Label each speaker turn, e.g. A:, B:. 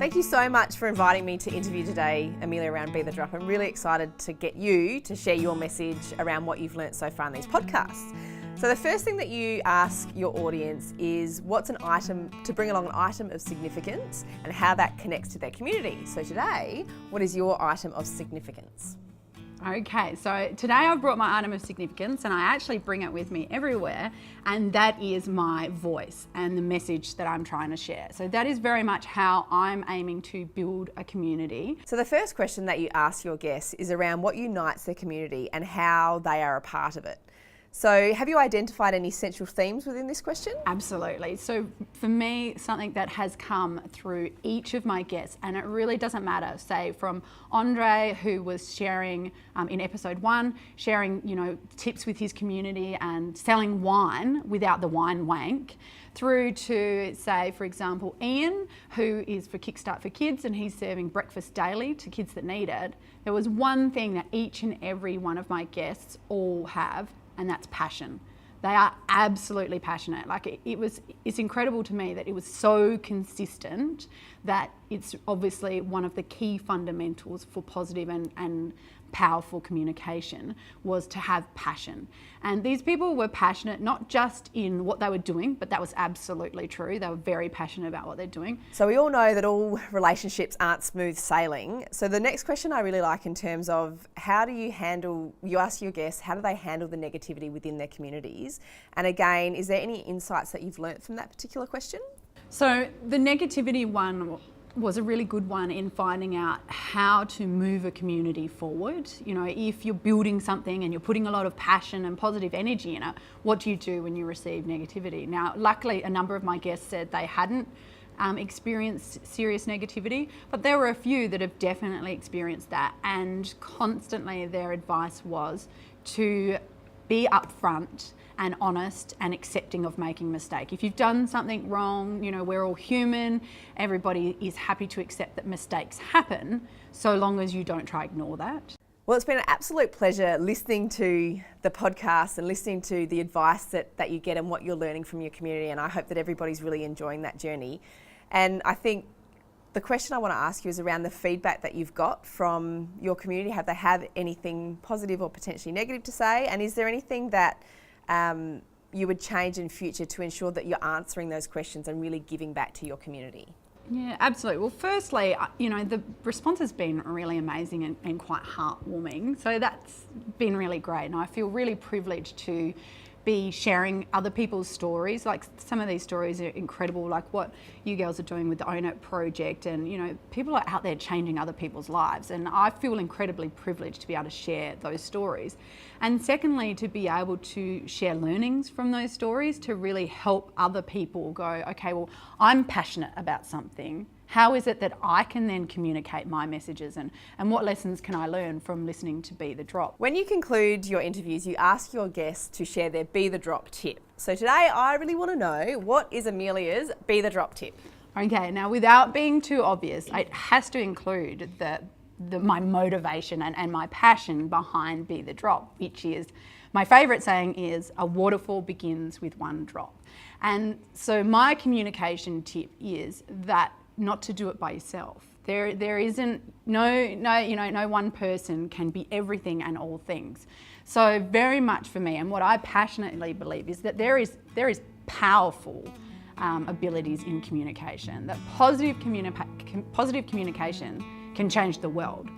A: Thank you so much for inviting me to interview today, Amelia, around Be The Drop. I'm really excited to get you to share your message around what you've learnt so far in these podcasts. So the first thing that you ask your audience is what's an item, to bring along an item of significance and how that connects to their community. So today, what is your item of significance?
B: Okay, so today I've brought my item of significance and I actually bring it with me everywhere, and that is my voice and the message that I'm trying to share. So that is very much how I'm aiming to build a community.
A: So the first question that you ask your guests is around what unites their community and how they are a part of it. So have you identified any central themes within this question?
B: Absolutely. So for me, something that has come through each of my guests, and it really doesn't matter, say from Andre, who was sharing in episode 1, sharing, tips with his community and selling wine without the wine wank, through to, say, for example, Ian, who is for Kickstart for Kids, and he's serving breakfast daily to kids that need it. There was one thing that each and every one of my guests all have, and that's passion. They are absolutely passionate. It's incredible to me that it was so consistent that it's obviously one of the key fundamentals for positive and powerful communication was to have passion. And these people were passionate not just in what they were doing, but that was absolutely true. They were very passionate about what they're doing.
A: So we all know that all relationships aren't smooth sailing. So the next question I really like in terms of you ask your guests, how do they handle the negativity within their communities? And again, is there any insights that you've learnt from that particular question?
B: So the negativity one was a really good one in finding out how to move a community forward. If you're building something and you're putting a lot of passion and positive energy in it, what do you do when you receive negativity? Now, luckily, a number of my guests said they hadn't experienced serious negativity, but there were a few that have definitely experienced that, and constantly their advice was to be upfront and honest and accepting of making a mistake. If you've done something wrong, we're all human. Everybody is happy to accept that mistakes happen, so long as you don't try to ignore that.
A: Well, it's been an absolute pleasure listening to the podcast and listening to the advice that you get and what you're learning from your community, and I hope that everybody's really enjoying that journey. And I think the question I want to ask you is around the feedback that you've got from your community. Have they had anything positive or potentially negative to say? And is there anything that you would change in future to ensure that you're answering those questions and really giving back to your community?
B: Yeah, absolutely. Well, firstly, the response has been really amazing and quite heartwarming. So that's been really great. And I feel really privileged to be sharing other people's stories. Like, some of these stories are incredible, like what you girls are doing with the Own It project, and people are out there changing other people's lives, and I feel incredibly privileged to be able to share those stories. And secondly, to be able to share learnings from those stories to really help other people go, okay, well, I'm passionate about something. How is it that I can then communicate my messages, and what lessons can I learn from listening to Be The Drop?
A: When you conclude your interviews, you ask your guests to share their Be The Drop tip. So today I really want to know, what is Amelia's Be The Drop tip?
B: Okay, now without being too obvious, it has to include my motivation and my passion behind Be The Drop, which is, my favourite saying is, a waterfall begins with one drop. And so my communication tip is that not to do it by yourself. There isn't no one person can be everything and all things. So very much for me, and what I passionately believe, is that there is powerful abilities in communication. That positive communication can change the world.